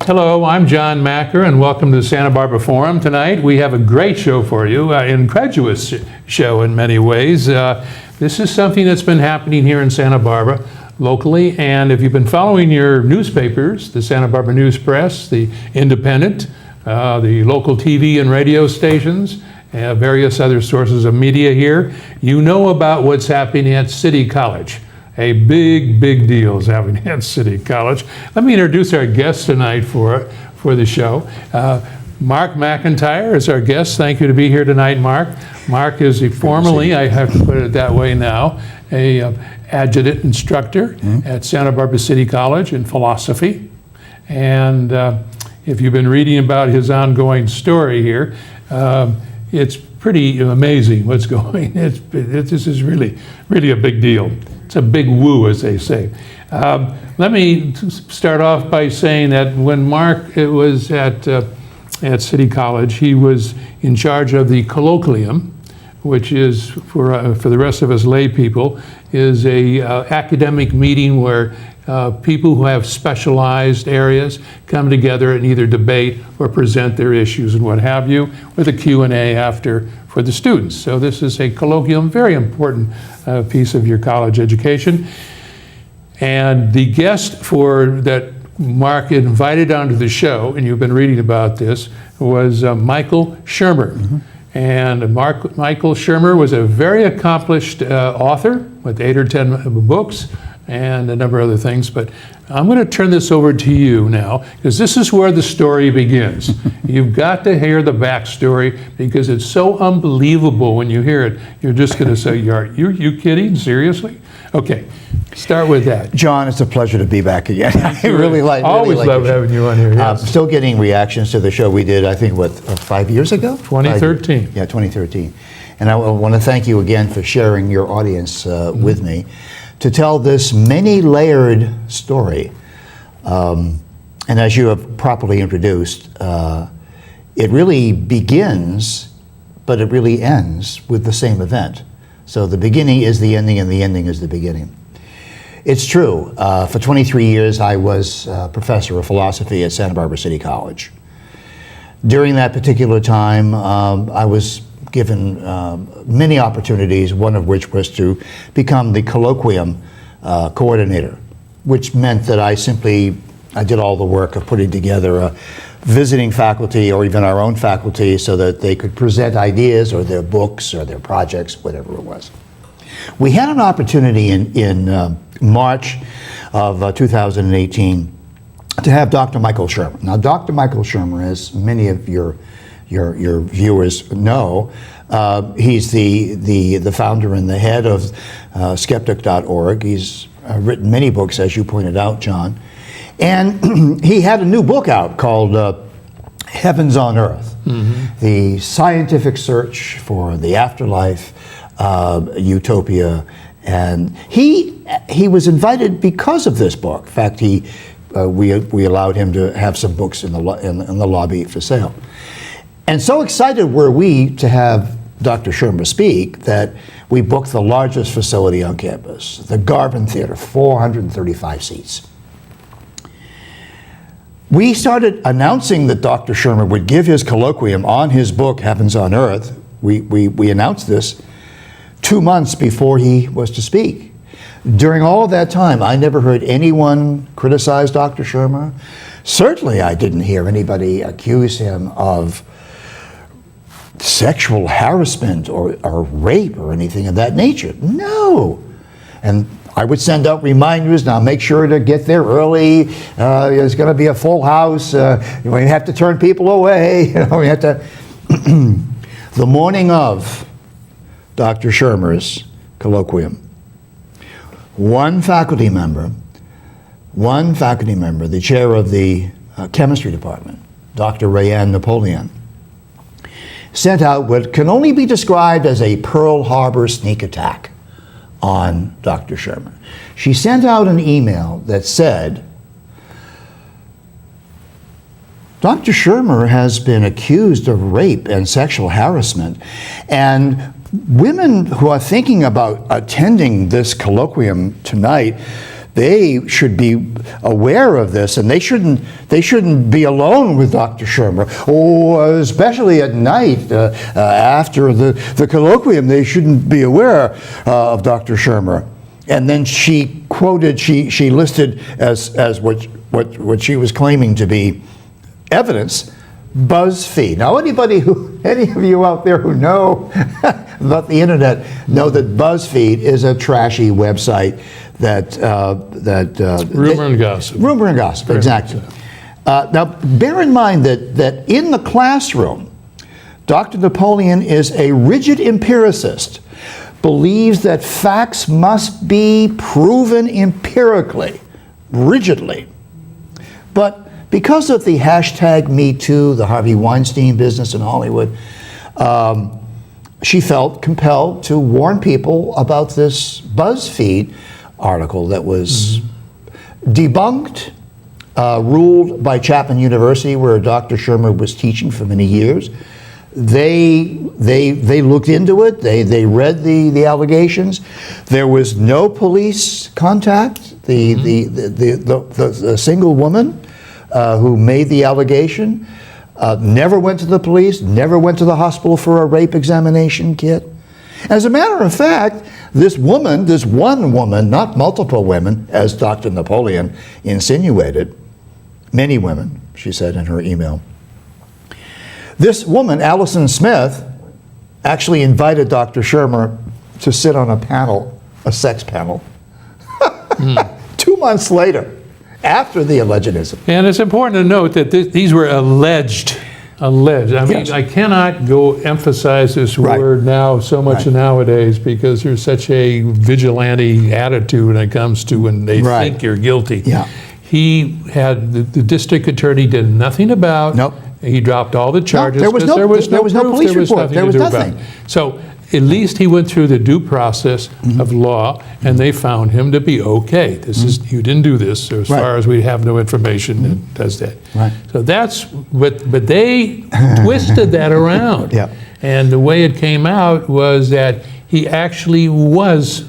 Hello, I'm John Macker, and welcome to the Santa Barbara Forum. Tonight we have a great show for you, incredulous show in many ways. This is something that's been happening here in Santa Barbara locally, and if you've been following your newspapers, the Santa Barbara News Press, the Independent, the local TV and radio stations, various other sources of media here, you know about what's happening at City College. A big deal is happening at City College. Let me introduce our guest tonight for the show. Mark McIntire is our guest. Thank you to be here tonight, Mark. Mark is formerly, I have to put it that way now, a adjunct instructor at Santa Barbara City College in philosophy. And if you've been reading about his ongoing story here, it's pretty amazing what's going. This is really a big deal. It's a big woo, as they say. Let me start off by saying that when Mark was at City College, he was in charge of the colloquium, which is, for the rest of us lay people, is a academic meeting where people who have specialized areas come together and either debate or present their issues and what have you, with a Q&A after for the students. So this is a colloquium, very important piece of your college education. And the guest that Mark invited onto the show, and you've been reading about this, was Michael Shermer. And Michael Shermer was a very accomplished author with 8 or 10 books and a number of other things, but I'm going to turn this over to you now, because this is where the story begins. You've got to hear the backstory, because it's so unbelievable when you hear it. You're just going to say, you kidding? Seriously? Okay, start with that. John, it's a pleasure to be back again. I really like having you on here. Yes. I'm still getting reactions to the show we did, I think, 5 years ago? 2013. Yeah, 2013. And I want to thank you again for sharing your audience with me to tell this many-layered story. And as you have properly introduced, it really begins, but it really ends with the same event. So the beginning is the ending, and the ending is the beginning. It's true. For 23 years, I was a professor of philosophy at Santa Barbara City College. During that particular time, I was given many opportunities, one of which was to become the colloquium coordinator, which meant that I did all the work of putting together visiting faculty or even our own faculty so that they could present ideas or their books or their projects, whatever it was. We had an opportunity in March of 2018 to have Dr. Michael Shermer. Now, Dr. Michael Shermer, as many of your viewers know, he's the founder and the head of skeptic.org. He's written many books, as you pointed out, John. And he had a new book out called Heavens on Earth, the scientific search for the afterlife, utopia. And he was invited because of this book. In fact, we allowed him to have some books in the lobby for sale. And so excited were we to have Dr. Shermer speak that we booked the largest facility on campus, the Garvin Theater, 435 seats. We started announcing that Dr. Shermer would give his colloquium on his book, Heavens on Earth. We announced this 2 months before he was to speak. During all of that time, I never heard anyone criticize Dr. Shermer. Certainly, I didn't hear anybody accuse him of sexual harassment or rape or anything of that nature. No. And I would send out reminders, now make sure to get there early. There's going to be a full house. We have to turn people away. We have to. The morning of Dr. Shermer's colloquium, one faculty member, the chair of the chemistry department, Dr. Rayanne Napoleon, sent out what can only be described as a Pearl Harbor sneak attack on Dr. Shermer. She sent out an email that said, Dr. Shermer has been accused of rape and sexual harassment, and women who are thinking about attending this colloquium tonight they should be aware of this, and they shouldn't be alone with Dr. Shermer. Oh, especially at night after the colloquium, they shouldn't be aware of Dr. Shermer. And then she quoted, she listed as what she was claiming to be evidence, BuzzFeed. Now, any of you out there who know about the internet know that BuzzFeed is a trashy website that Rumor and gossip. Rumor and gossip, exactly. Now, bear in mind that in the classroom, Dr. Napoleon is a rigid empiricist, believes that facts must be proven empirically, rigidly. But because of the hashtag #MeToo, the Harvey Weinstein business in Hollywood, she felt compelled to warn people about this BuzzFeed article that was debunked, ruled by Chapman University, where Dr. Shermer was teaching for many years. They looked into it. They read the allegations. There was no police contact. The single woman who made the allegation never went to the police, never went to the hospital for a rape examination kit. As a matter of fact, this one woman, not multiple women, as Dr. Napoleon insinuated, many women, she said in her email. This woman, Allison Smith, actually invited Dr. Shermer to sit on a panel, a sex panel, 2 months later, after the alleged incident. And it's important to note that these were alleged. I mean, Yes. I cannot go emphasize this word now so much nowadays, because there's such a vigilante attitude when it comes to when they think you're guilty. Yeah. He had, the district attorney did nothing about. Nope. He dropped all the charges. there was no proof, police there was report. There to was do nothing. about it. So at least he went through the due process of law, and they found him to be okay. This is, you didn't do this, as far as we have no information that does that. Right. So that's what, but they twisted that around. Yeah. And the way it came out was that he actually was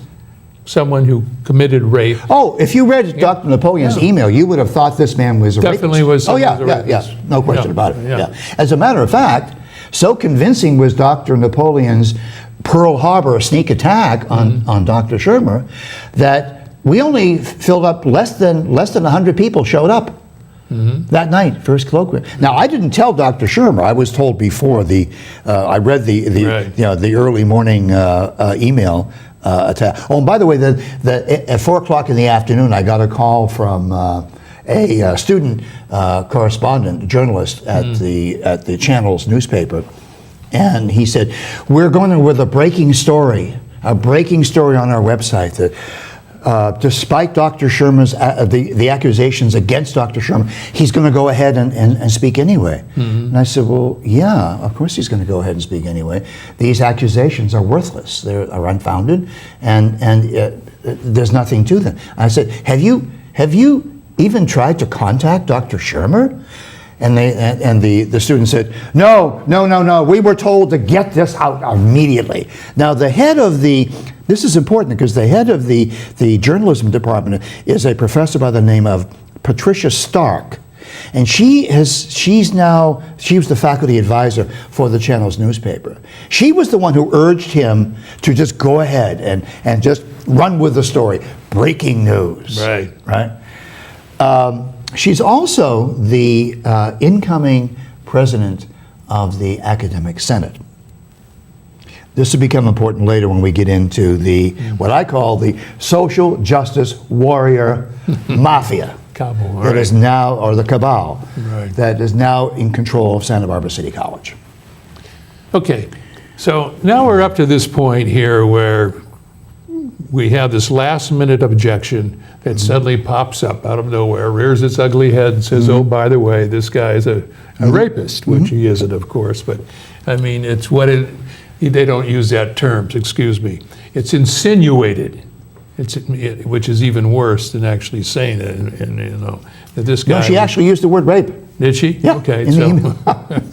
someone who committed rape. Oh, if you read Dr. Napoleon's email, you would have thought this man was a Definitely rapist. was someone Oh, who was a rapist. no question about it. Yeah. Yeah. As a matter of fact, so convincing was Dr. Napoleon's Pearl Harbor sneak attack on Dr. Shermer that we only filled up less than 100 people showed up that night, first colloquium. Now, I didn't tell Dr. Shermer. I was told before I read the early morning email attack. Oh, and by the way, at 4 o'clock in the afternoon, I got a call from a student correspondent, journalist at the Channel's newspaper, and he said, "We're going with a breaking story on our website that despite Dr. Shermer's the accusations against Dr. Shermer, he's going to go ahead and speak anyway." And I said, "Well, yeah, of course he's going to go ahead and speak anyway. These accusations are worthless; they are unfounded, and there's nothing to them." I said, "Have you even tried to contact Dr. Shermer?" And the student said, No. We were told to get this out immediately. Now, the head of this is important because the head of the journalism department is a professor by the name of Patricia Stark. And she was the faculty advisor for the Channel's newspaper. She was the one who urged him to just go ahead and just run with the story. Breaking news. Right? She's also the incoming president of the Academic Senate. This will become important later when we get into what I call the social justice warrior mafia. Cabal, that is now, or the cabal, Right. that is now in control of Santa Barbara City College. Okay, so now we're up to this point here where we have this last minute objection that suddenly pops up out of nowhere, rears its ugly head and says, oh, by the way, this guy is a rapist, which he isn't, of course, but I mean, it's they don't use that term, excuse me. It's insinuated, which is even worse than actually saying it, and you know, that this guy... No, she actually used the word rape. Did she? Yeah, okay, in the email.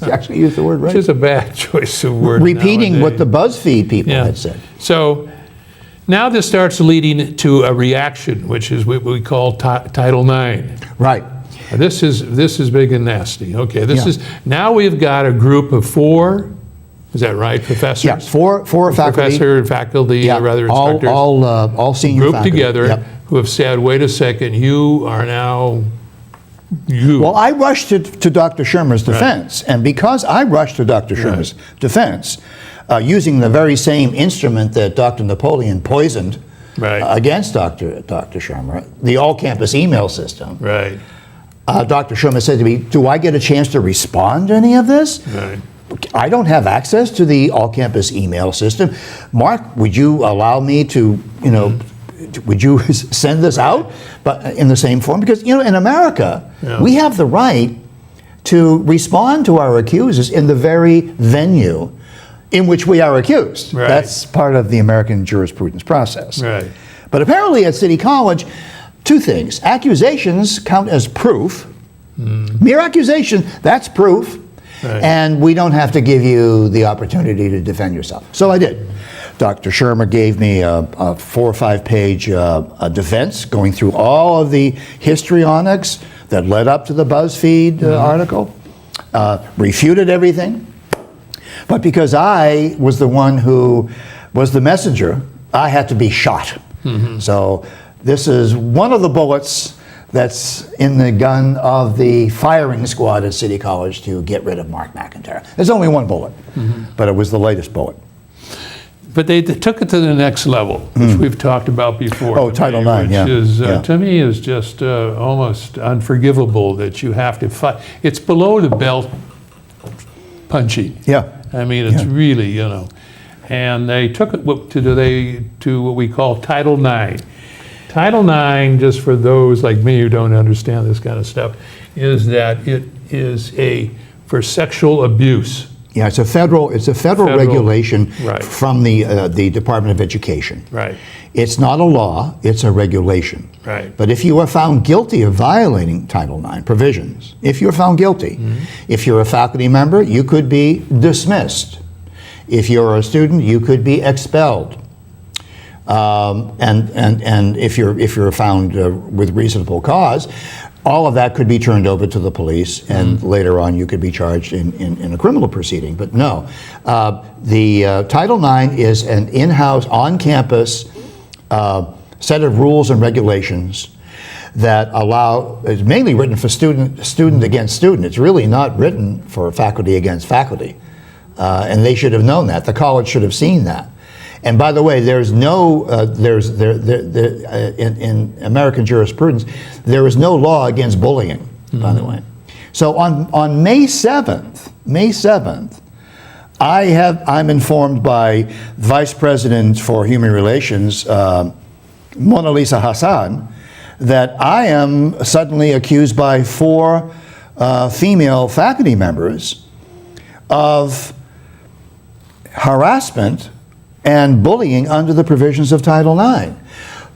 She actually used the word rape. Which is a bad choice of word Repeating nowadays. what the BuzzFeed people had said. So Now this starts leading to a reaction, which is what we call Title IX. Right. This is big and nasty. Okay, Yeah. now we've got a group of 4, is that right, professors? Yeah, four faculty. Professor and faculty, Yeah, rather all, instructors. all senior Grouped faculty. together, Yep. who have said, wait a second, you are now, Well, I rushed to Dr. Shermer's defense, and because I rushed to Dr. Shermer's defense, using the very same instrument that Dr. Napoleon poisoned Right. against Dr. Shermer, the all-campus email system, right, Dr. Shermer said to me, do I get a chance to respond to any of this? right. I don't have access to the all-campus email system. Mark, would you allow me to, would you send this out, but in the same form? Because, in America, we have the right to respond to our accusers in the very venue in which we are accused. Right. That's part of the American jurisprudence process. Right. But apparently at City College, 2 things. Accusations count as proof. Mere accusation, that's proof. Right. And we don't have to give you the opportunity to defend yourself. So I did. Dr. Shermer gave me a 4 or 5 page defense going through all of the histrionics that led up to the BuzzFeed article, refuted everything. But because I was the one who was the messenger, I had to be shot. So this is one of the bullets that's in the gun of the firing squad at City College to get rid of Mark McIntire. There's only one bullet, but it was the latest bullet. But they took it to the next level, which we've talked about before. Oh, Title IX, which is, yeah. to me, is just almost unforgivable that you have to fight. It's below the belt punching. Yeah. I mean, it's really, And they took it to what we call Title IX. Title IX, just for those like me who don't understand this kind of stuff, is that it is for sexual abuse. Yeah, it's a federal regulation Right. from the Department of Education. Right. It's not a law, it's a regulation. Right. But if you are found guilty of violating Title IX provisions, if you're found guilty, if you're a faculty member, you could be dismissed. If you're a student, you could be expelled. And if you're found with reasonable cause, all of that could be turned over to the police, and later on you could be charged in a criminal proceeding. But no, the Title IX is an in-house, on-campus set of rules and regulations that allow, it's mainly written for student against student. It's really not written for faculty against faculty. And they should have known that. The college should have seen that. And by the way, there's no, in American jurisprudence, there is no law against bullying, by the way. So on May 7th, I'm informed by Vice President for Human Relations, Mona Lisa Hassan, that I am suddenly accused by 4 female faculty members of harassment and bullying under the provisions of Title IX.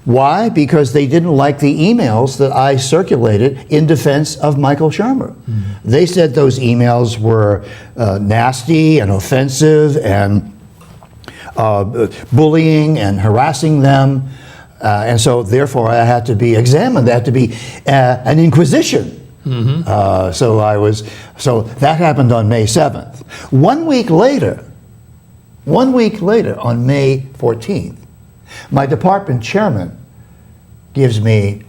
Why? Because they didn't like the emails that I circulated in defense of Michael Shermer. They said those emails were nasty and offensive and bullying and harassing them. And so therefore I had to be examined. There had to be an inquisition. So that happened on May 7th. 1 week later, on May 14th, my department chairman gives me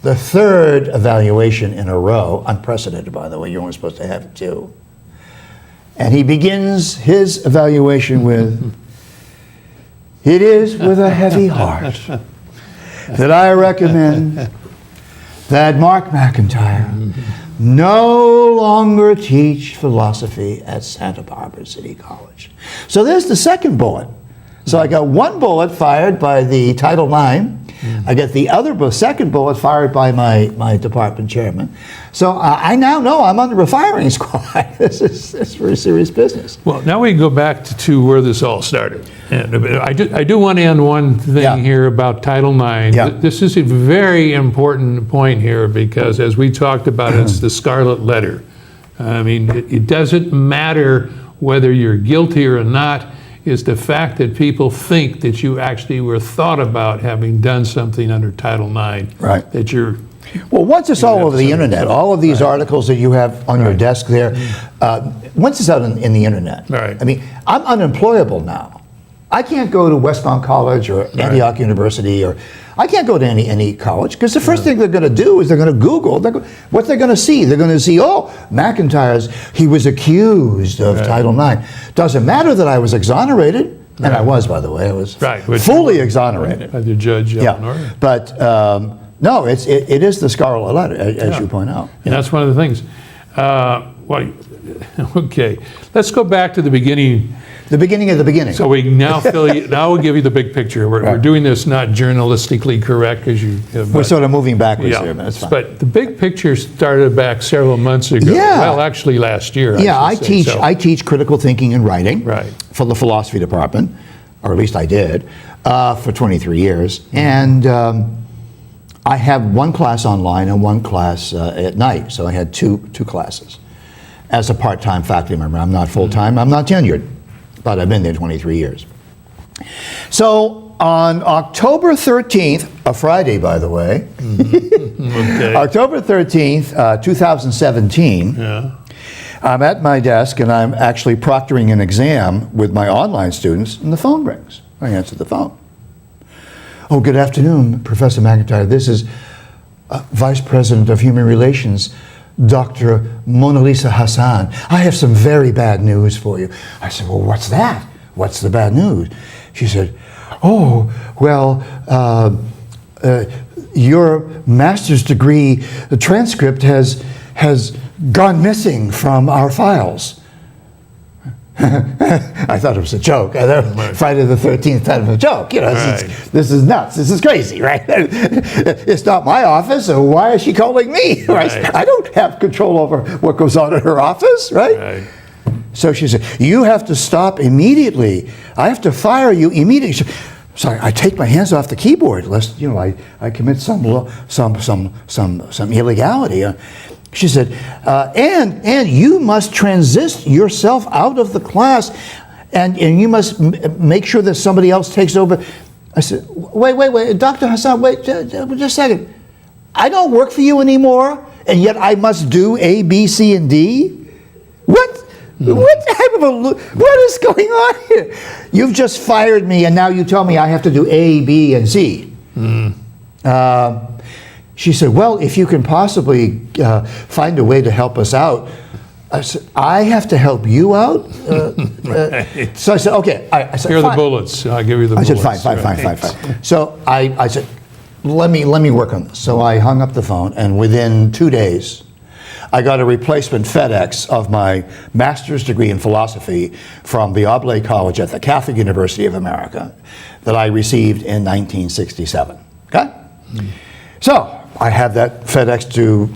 the 3rd evaluation in a row, unprecedented by the way, you're only supposed to have 2. And he begins his evaluation with, "It is with a heavy heart that I recommend that Mark McIntire no longer teach philosophy at Santa Barbara City College." So there's the second bullet. So I got 1 bullet fired by the Title IX. I get the second bullet fired by my department chairman. So I now know I'm under a firing squad. This is very serious business. Well, now we go back to where this all started. And I do want to end one thing here about Title IX. Yeah. This is a very important point here because, as we talked about, it's the scarlet letter. I mean, it doesn't matter whether you're guilty or not. is the fact that people think that you actually were thought about having done something under Title IX. Right. That you're... Well, once it's all over the internet, all of these articles that you have on your desk there, once it's out in the internet, Right. I mean, I'm unemployable now. I can't go to Westbound College or Antioch University, or I can't go to any college, because the first thing they're going to do is they're going to Google what they're going to see. They're going to see, oh, McIntyre's, he was accused of Title IX. Doesn't matter that I was exonerated, and I was, by the way. I was fully exonerated. By the judge, yeah. But no, it is the scarlet letter, as you point out. And that's one of the things. Okay, let's go back to the beginning. The beginning of the beginning. So we now now we'll give you the big picture. We're doing this not journalistically correct, as you. We're sort of moving backwards here, but it's fine. But the big picture started back several months ago. Yeah. Well, actually last year. I teach critical thinking and writing for the philosophy department, or at least I did, for 23 years. And I have one class online and one class at night. So I had two classes as a part-time faculty member. I'm not full-time. I'm not tenured, but I've been there 23 years. So on October 13th, a Friday, by the way, October 13th, 2017, I'm at my desk and I'm actually proctoring an exam with my online students, and the phone rings. I answer the phone. Oh, good afternoon, Professor McIntire. This is Vice President of Human Relations, Dr. Mona Lisa Hassan. I have some very bad news for you. I said, well, what's that? What's the bad news? She said, oh, well, your master's degree transcript has gone missing from our files. I thought it was a joke. I thought Friday the 13th thought it was a joke. You know, this is nuts. This is crazy, right? It's not my office, so why is she calling me? Right? I don't have control over what goes on in her office, right? So she said, you have to stop immediately. I have to fire you immediately. Sorry, I take my hands off the keyboard lest I commit some illegality. She said, and you must transition yourself out of the class, and you must make sure that somebody else takes over. I said, wait, Dr. Hassan, wait, just a second. I don't work for you anymore, and yet I must do A, B, C, and D? What? What type of what is going on here? You've just fired me, and now you tell me I have to do A, B, and C. She said, well, if you can possibly find a way to help us out. I said, I have to help you out? So I said, okay. I said, here are the bullets. I'll give you the bullets. I said, fine. So I said, let me work on this. So I hung up the phone, and within 2 days, I got a replacement FedEx of my master's degree in philosophy from the Oblate College at the Catholic University of America that I received in 1967. Okay? So I have that FedEx to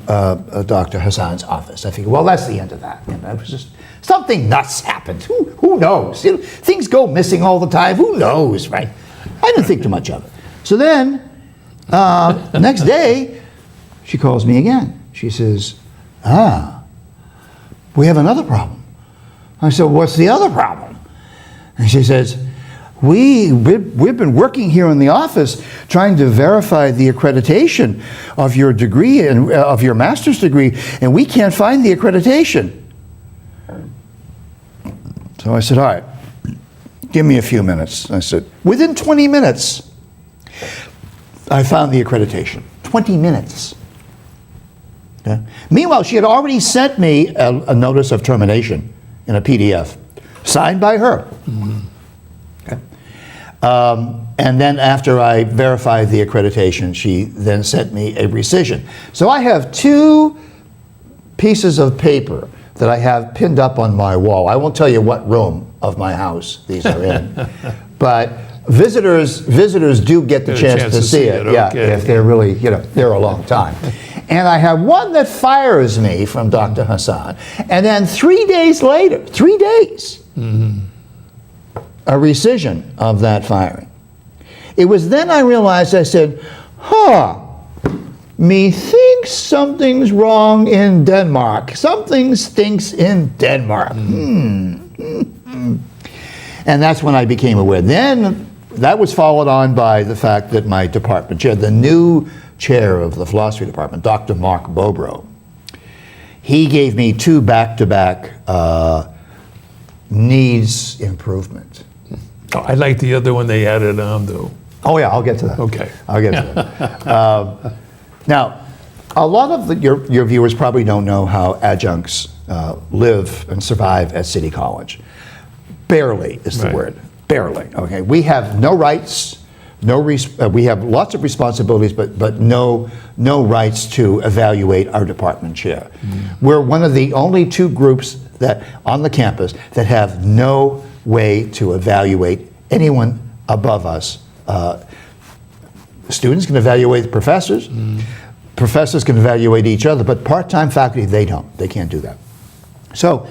Dr. Hassan's office. I figured, well, that's the end of that. And I was just, something nuts happened. Who knows? You know, things go missing all the time. Who knows, right? I didn't think too much of it. So then, the next day, she calls me again. She says, we have another problem. I said, what's the other problem? And she says, we've been working here in the office trying to verify the accreditation of your degree and of your master's degree, and we can't find the accreditation. So I said, all right, give me a few minutes. I said, within 20 minutes, I found the accreditation. 20 minutes. Okay. Meanwhile, she had already sent me a notice of termination in a PDF, signed by her. Okay. And then after I verified the accreditation, she then sent me a rescission. So I have 2 pieces of paper that I have pinned up on my wall. I won't tell you what room of my house these are in, but visitors do get the chance to see it. Yeah, if they're really, there a long time. And I have one that fires me from Dr. Hassan. And then 3 days later, 3 days, a rescission of that firing. It was then I realized, I said, methinks something's wrong in Denmark. Something stinks in Denmark. And And that's when I became aware. Then that was followed on by the fact that my department chair, the new chair of the philosophy department, Dr. Mark Bobrow, he gave me 2 back-to-back needs improvement. Oh, I like the other one they added on, though. Oh yeah, I'll get to that. Okay. I'll get to that. Now, a lot of your viewers probably don't know how adjuncts live and survive at City College. Barely is the Right. word. Barely. Okay. We have no rights. We have lots of responsibilities, but no rights to evaluate our department chair. We're one of the only 2 groups that on the campus that have no way to evaluate anyone above us. Students can evaluate the professors. Professors can evaluate each other, but part-time faculty, they don't. They can't do that. So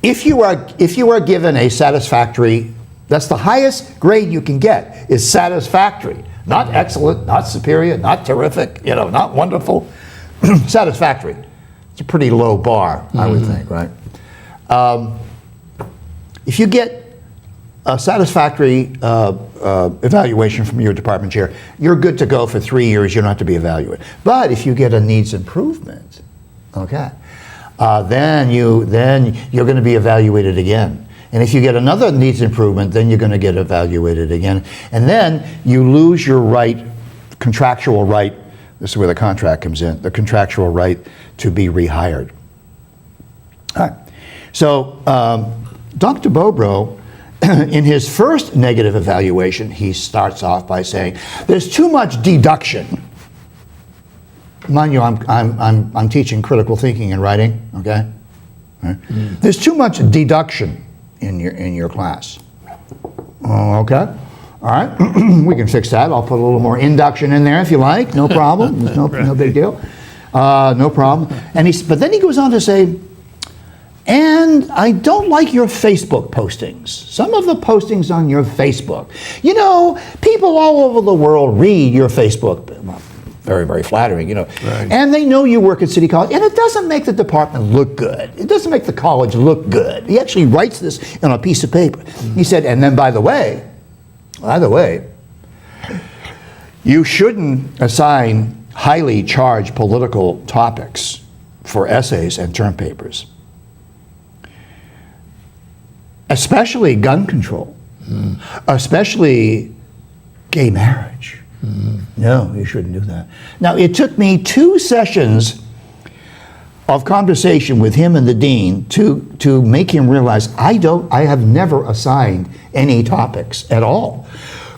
if you are given a satisfactory, that's the highest grade you can get, is satisfactory. Not excellent, not superior, not terrific, not wonderful. Satisfactory. It's a pretty low bar, I would think, right? If you get a satisfactory evaluation from your department chair, you're good to go for 3 years. You don't have to be evaluated. But if you get a needs improvement, okay, then you're going to be evaluated again. And if you get another needs improvement, then you're going to get evaluated again. And then you lose your right, contractual right. This is where the contract comes in. The contractual right to be rehired. All right. So Dr. Bobrow, in his first negative evaluation, he starts off by saying, "There's too much deduction." Mind you, I'm teaching critical thinking and writing. Okay, right? There's too much deduction in your class. Okay, all right, we can fix that. I'll put a little more induction in there if you like. No problem. No big deal. No problem. But then he goes on to say, "And I don't like your Facebook postings. Some of the postings on your Facebook. People all over the world read your Facebook." Well, very, very flattering, Right. And they know you work at City College, and it doesn't make the department look good. It doesn't make the college look good. He actually writes this on a piece of paper. He said, "And then by the way, you shouldn't assign highly charged political topics for essays and term papers. Especially gun control, especially gay marriage. No, you shouldn't do that." Now, it took me 2 sessions of conversation with him and the dean to make him realize I have never assigned any topics at all,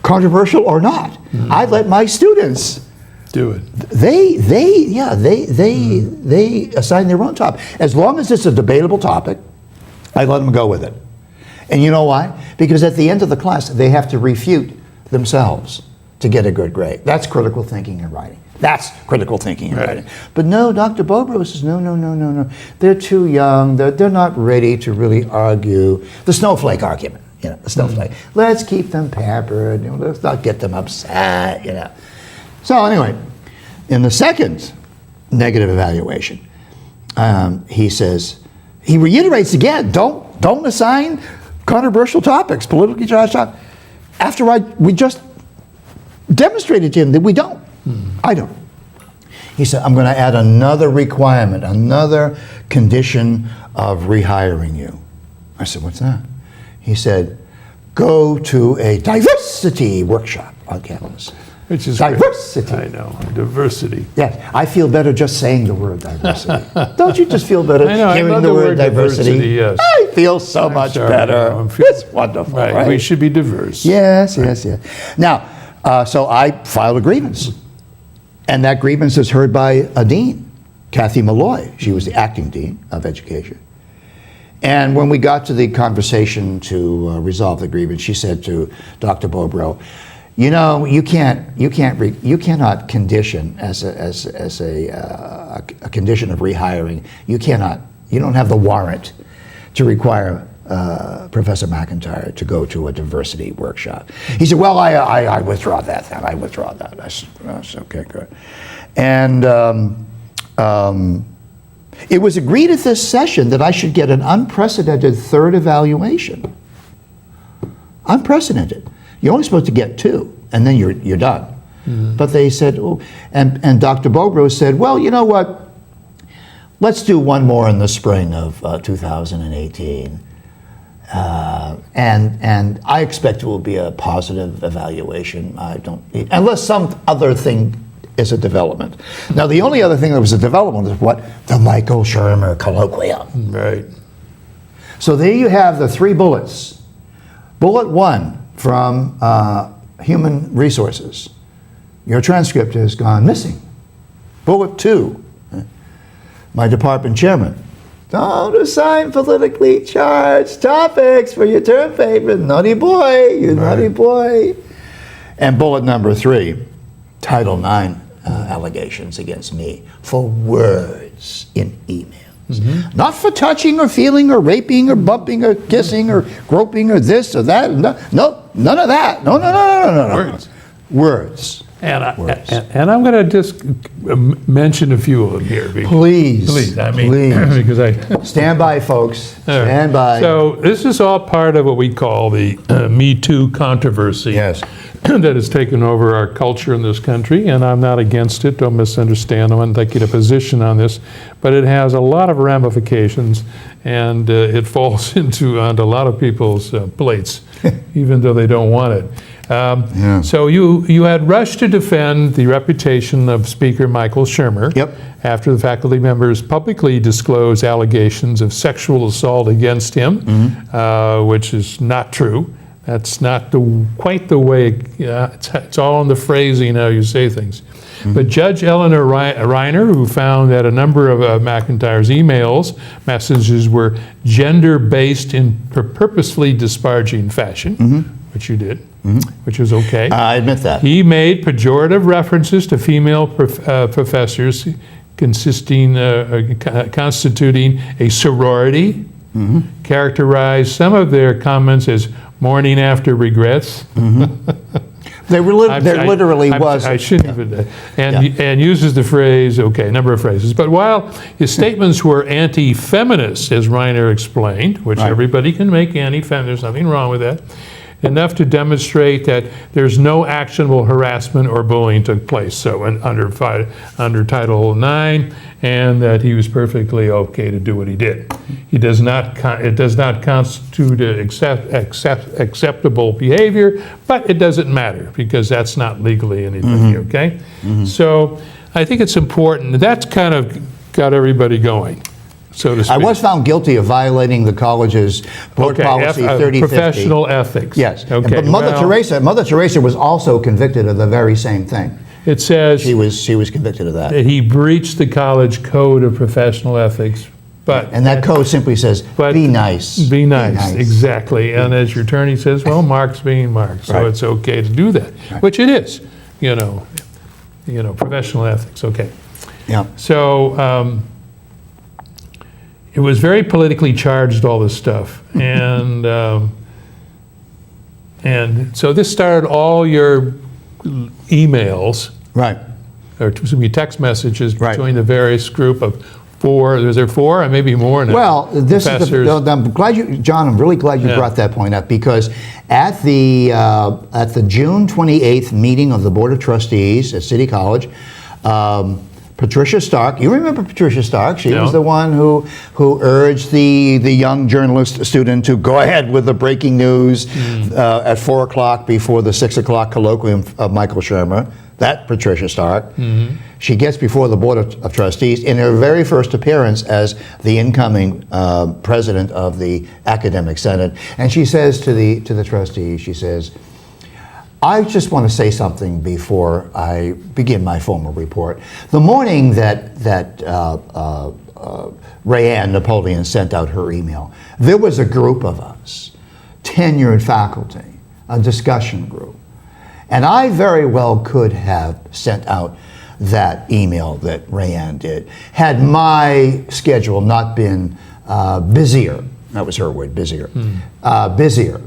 controversial or not. I let my students Do it. They assign their own topic. As long as it's a debatable topic, I let them go with it. And you know why? Because at the end of the class, they have to refute themselves to get a good grade. That's critical thinking and writing. That's critical thinking and writing. But no, Dr. Bobrow says, no. They're too young. They're not ready to really argue. The snowflake argument, the snowflake. Let's keep them pampered. Let's not get them upset, So anyway, in the second negative evaluation, he says, he reiterates again, don't assign controversial topics, politically charged topics. After we just demonstrated to him that we don't. I don't. He said, "I'm going to add another requirement, another condition of rehiring you." I said, "What's that?" He said, "Go to a diversity workshop on campus." Which is diversity. Great. I know, diversity. Yes, I feel better just saying the word diversity. Don't you just feel better I know, hearing I love the word diversity? Yes. I feel so much better. It's wonderful, right? We should be diverse. Yes. Now, so I filed a grievance. And that grievance is heard by a dean, Kathy Malloy. She was the acting dean of education. And when we got to the conversation to resolve the grievance, she said to Dr. Bobrow, you cannot condition as a condition of rehiring. You don't have the warrant to require Professor McIntire to go to a diversity workshop. He said, "Well, I withdraw that then. I withdraw that." I said, "Okay, good." And it was agreed at this session that I should get an unprecedented third evaluation. unprecedented. You're only supposed to get 2, and then you're done. But they said, oh, and Dr. Bobrow said, well, you know what? Let's do one more in the spring of 2018. And I expect it will be a positive evaluation. I don't, unless some other thing is a development. Now, the only other thing that was a development is what? The Michael Shermer colloquium. Right. So there you have the 3 bullets. Bullet 1 from Human Resources. Your transcript has gone missing. Bullet 2, my department chairman. Don't assign politically charged topics for your term paper. Naughty boy, you naughty boy. And bullet number 3, Title IX allegations against me for words in emails. Not for touching or feeling or raping or bumping or kissing or groping or this or that. No, none of that. No. Words. Words. And I'm going to just mention a few of them here. Please. Please. Because Stand by, folks. Stand by. So this is all part of what we call the Me Too controversy. Yes. That has taken over our culture in this country, and I'm not against it. Don't misunderstand. I'm not taking a position on this, but it has a lot of ramifications, and it falls onto a lot of people's plates, even though they don't want it. So you had rushed to defend the reputation of Speaker Michael Shermer after the faculty members publicly disclosed allegations of sexual assault against him, which is not true. That's not quite the way, it's all in the phrasing how you say things. But Judge Eleanor Reiner, who found that a number of McIntyre's emails, messages were gender-based in purposefully disparaging fashion, which you did, which was okay. I admit that. He made pejorative references to female professors constituting a sorority, characterized some of their comments as mourning after regrets. There literally was. I shouldn't even. And uses the phrase, a number of phrases. But while his statements were anti-feminist, as Reiner explained, which everybody can make anti-feminist, there's nothing wrong with that, enough to demonstrate that there's no actionable harassment or bullying took place. So under Title IX, and that he was perfectly okay to do what he did. It does not constitute acceptable behavior, but it doesn't matter because that's not legally anything. Okay, so I think it's important. That's kind of got everybody going, so to speak. I was found guilty of violating the college's board policy 3050. Professional ethics. Yes. Okay. But Mother Teresa was also convicted of the very same thing. It says she was convicted of that. He breached the college code of professional ethics. And that code simply says, be nice. Be nice, exactly. And as your attorney says, well, Mark's being Mark, so it's okay to do that, which it is. Professional ethics. Okay. Yeah. So. It was very politically charged, all this stuff, and so this started all your emails, or text messages between the various group of 4. Was there 4, or maybe more? Well, I'm glad I'm really glad you brought that point up, because at the June 28th meeting of the Board of Trustees at City College. Patricia Stark, you remember Patricia Stark? She was the one who urged the young journalist student to go ahead with the breaking news at 4 o'clock before the 6 o'clock colloquium of Michael Shermer. That Patricia Stark. She gets before the Board of Trustees in her very first appearance as the incoming president of the Academic Senate, and she says to the trustees, she says, I just want to say something before I begin my formal report. The morning that Rayanne Napoleon sent out her email, there was a group of us, tenured faculty, a discussion group. And I very well could have sent out that email that Rayanne did, had my schedule not been busier. That was her word, busier. Busier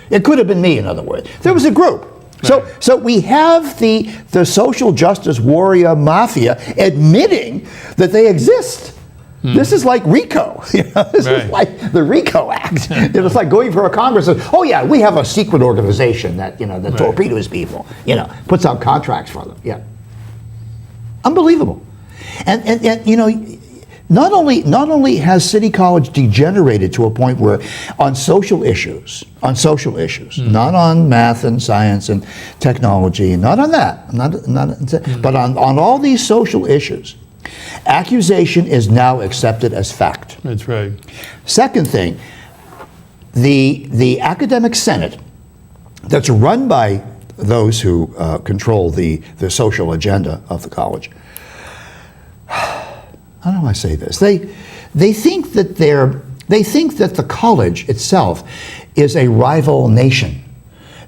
it could have been me, in other words. There was a group. So we have the social justice warrior mafia admitting that they exist. This is like RICO. This is like the RICO Act. It's like going for a Congress. Oh yeah, we have a secret organization that that torpedoes people. Puts out contracts for them. Yeah, unbelievable. And not only has City College degenerated to a point where on social issues, not on math and science and technology, not on that, but on all these social issues, accusation is now accepted as fact. That's right. Second thing, the academic senate that's run by those who control the social agenda of the college. How do I say this? They think that the college itself is a rival nation,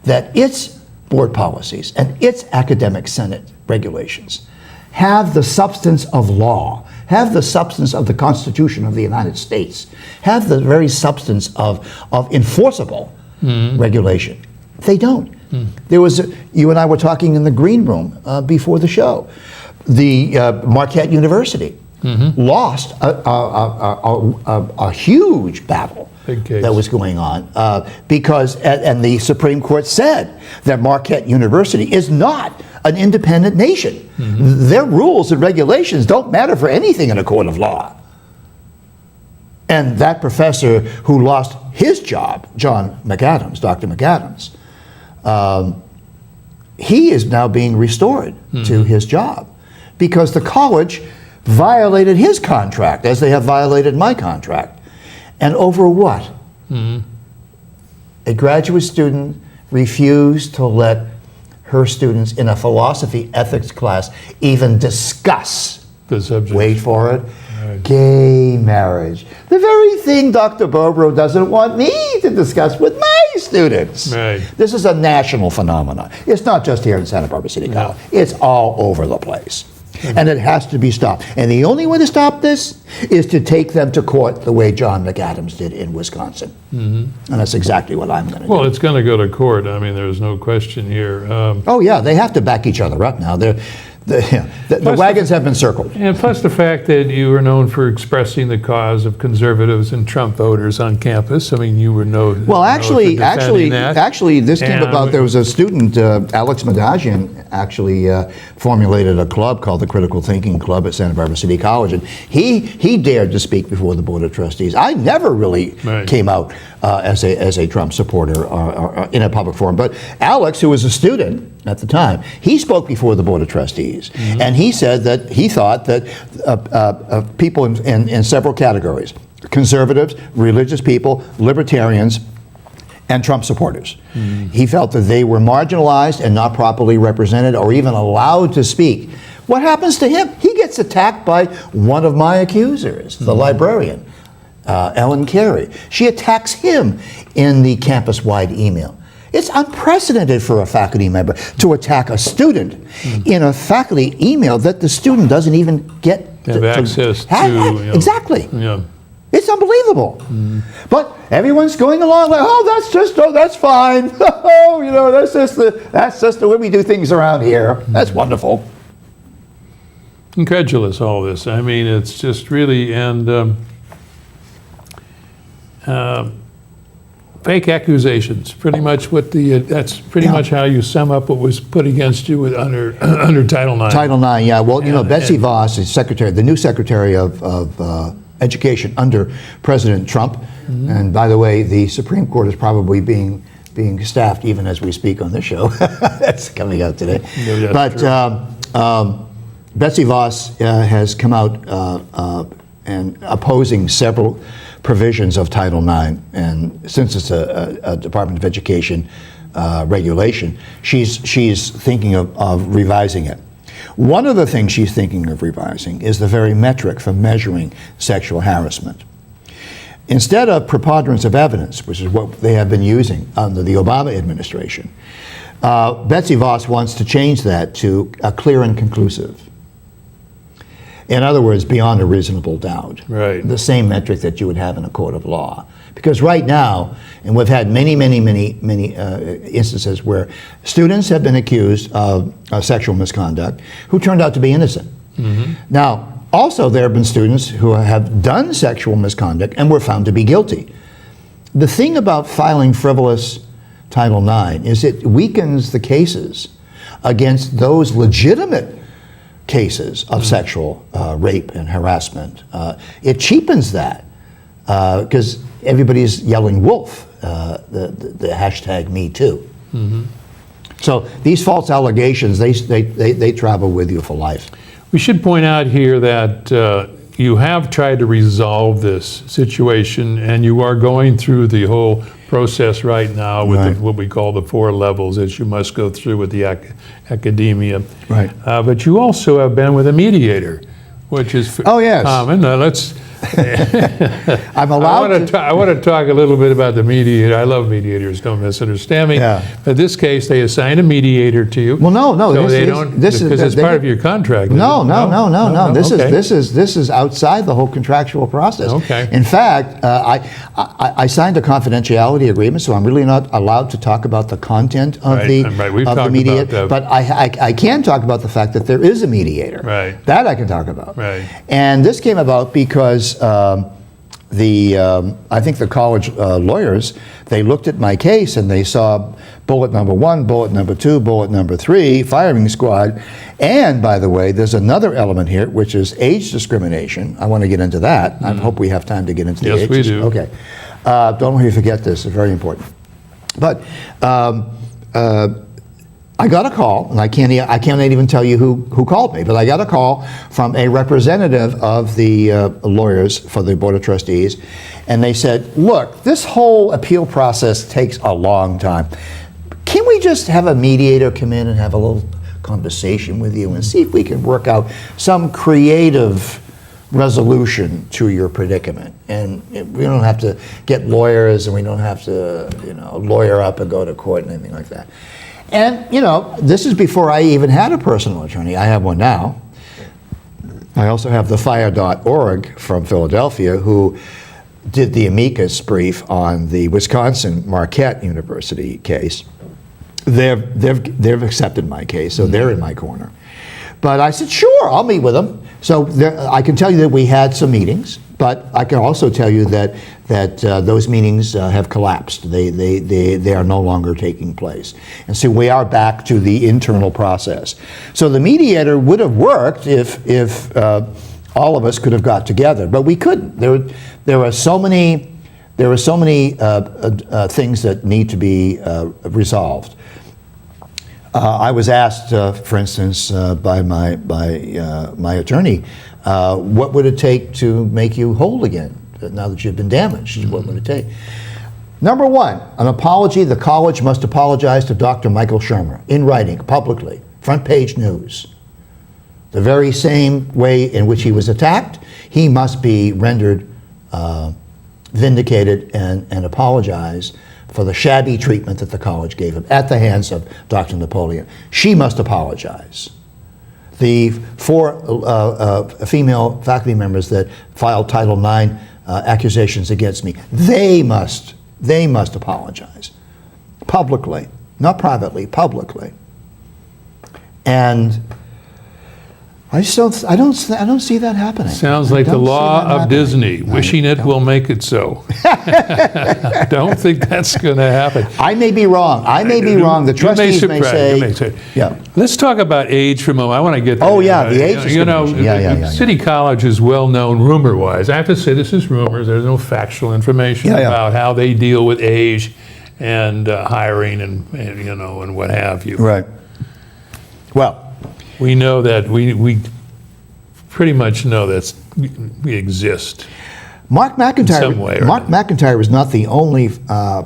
that its board policies and its academic senate regulations have the substance of law, have the substance of the Constitution of the United States, have the very substance of enforceable regulation. They don't. There was you and I were talking in the green room before the show. The Marquette University lost a huge battle that was going on because, and the Supreme Court said that Marquette University is not an independent nation. Their rules and regulations don't matter for anything in a court of law. And that professor who lost his job, Dr. McAdams, he is now being restored to his job because the college violated his contract as they have violated my contract. And over what? A graduate student refused to let her students in a philosophy ethics class even discuss The subject. wait for it, gay marriage. The very thing Dr. Bobrow doesn't want me to discuss with my students. Right. This is a national phenomenon. It's not just here in Santa Barbara City College. It's all over the place. And it has to be stopped. And the only way to stop this is to take them to court the way John McAdams did in Wisconsin. And that's exactly what I'm going to do. Well, it's going to go to court. I mean, there's no question here. Oh yeah, they have to back each other up now. The wagons have been circled. And plus the fact that you were known for expressing the cause of conservatives and Trump voters on campus. I mean, you were known. Well, actually, this came And about. There was a student, Alex Madagian, actually formulated a club called the Critical Thinking Club at Santa Barbara City College, and he dared to speak before the Board of Trustees. I never really came out as a Trump supporter or in a public forum, but Alex, who was a student at the time, he spoke before the Board of Trustees, and he said that he thought that people in several categories: conservatives, religious people, libertarians, and Trump supporters. He felt that they were marginalized and not properly represented or even allowed to speak. What happens to him? He gets attacked by one of my accusers, the librarian, Ellen Carey. She attacks him in the campus-wide email. It's unprecedented for a faculty member to attack a student in a faculty email that the student doesn't even get access to. Exactly. Yeah. It's unbelievable. But everyone's going along like, that's fine. Oh, that's just the way we do things around here. That's wonderful. Incredulous, all this. I mean, it's just really, and fake accusations. Pretty much that's pretty much how you sum up what was put against you under Title IX. Title IX, yeah. Well, Betsy Voss is the new Secretary of Education under President Trump. And by the way, the Supreme Court is probably being staffed even as we speak on this show. That's coming out today. Yeah, but Betsy Voss has come out and opposing several provisions of Title IX, and since it's a Department of Education regulation, she's thinking of revising it. One of the things she's thinking of revising is the very metric for measuring sexual harassment. Instead of preponderance of evidence, which is what they have been using under the Obama administration, Betsy Voss wants to change that to a clear and conclusive. In other words, beyond a reasonable doubt. Right. The same metric that you would have in a court of law. Because right now, and we've had many instances where students have been accused of sexual misconduct who turned out to be innocent. Now, Also, there have been students who have done sexual misconduct and were found to be guilty. The thing about filing frivolous Title IX is it weakens the cases against those legitimate cases of sexual rape and harassment. It cheapens that because everybody's yelling wolf, the hashtag Me Too. So these false allegations, they travel with you for life. We should point out here that you have tried to resolve this situation, and you are going through the whole process right now with Right. what we call the 4 levels that you must go through with the academia. Right. But you also have been with a mediator, which is Oh, yes. common. Let's. I'm allowed I want to talk a little bit about the mediator. I love mediators, don't misunderstand me. Yeah. But in this case, they assign a mediator to you. Well, no. So this they is- don't, this is- because it's they- part of your contract. is No, it? no. This Okay. is outside the whole contractual process. Okay. In fact, I signed a confidentiality agreement, so I'm really not allowed to talk about the content of Right, the right. We've of the talked mediator. about that. But I can talk about the fact that there is a mediator. Right. That I can talk about. Right. And this came about because I think the college lawyers, they looked at my case and they saw bullet number 1, bullet number 2, bullet number 3, firing squad. And by the way, there's another element here, which is age discrimination. I want to get into that. I hope we have time to get into the Yes, age. we do. Okay. Don't let me forget this. It's very important. But I got a call, and I can't even tell you who called me, but I got a call from a representative of the lawyers for the Board of Trustees, and they said, look, this whole appeal process takes a long time. Can we just have a mediator come in and have a little conversation with you and see if we can work out some creative resolution to your predicament? And we don't have to get lawyers, and we don't have to, lawyer up and go to court and anything like that. And, this is before I even had a personal attorney. I have one now. I also have the fire.org from Philadelphia, who did the amicus brief on the Wisconsin Marquette University case. They've accepted my case, so they're in my corner. But I said, sure, I'll meet with them. So I can tell you that we had some meetings, but I can also tell you that those meetings have collapsed. They are no longer taking place. And so we are back to the internal process. So the mediator would have worked if all of us could have got together, but we couldn't. There were so many things that need to be resolved. I was asked, for instance, by my attorney, what would it take to make you whole again now that you've been damaged? What would it take? Number 1, an apology. The college must apologize to Dr. Michael Shermer in writing, publicly, front page news. The very same way in which he was attacked, he must be rendered vindicated and apologize for the shabby treatment that the college gave him at the hands of Dr. Napoleon. She must apologize. The 4 female faculty members that filed Title IX accusations against me, they must apologize publicly, not privately, publicly. And I don't see that happening. Sounds like the law of Disney, wishing it will make it so. Don't think that's going to happen. I may be wrong. The trustees may say. Yeah. Let's talk about age for a moment. I want to get there. Oh, yeah, the age discrimination. Yeah. City College is well known rumor-wise. I have to say this is rumors. There's no factual information about how they deal with age and hiring and what have you. Right. Well, we know that we pretty much know that we exist. Mark McIntire. some way or Mark McIntire is not the only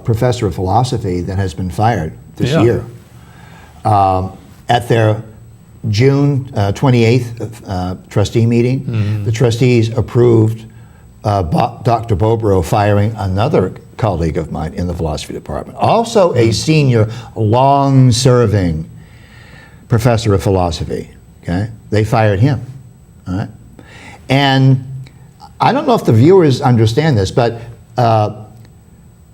professor of philosophy that has been fired this year. At their June 28th trustee meeting, the trustees approved Dr. Bobrow firing another colleague of mine in the philosophy department, also a senior, long-serving professor of philosophy. Okay, they fired him. All right, and I don't know if the viewers understand this, but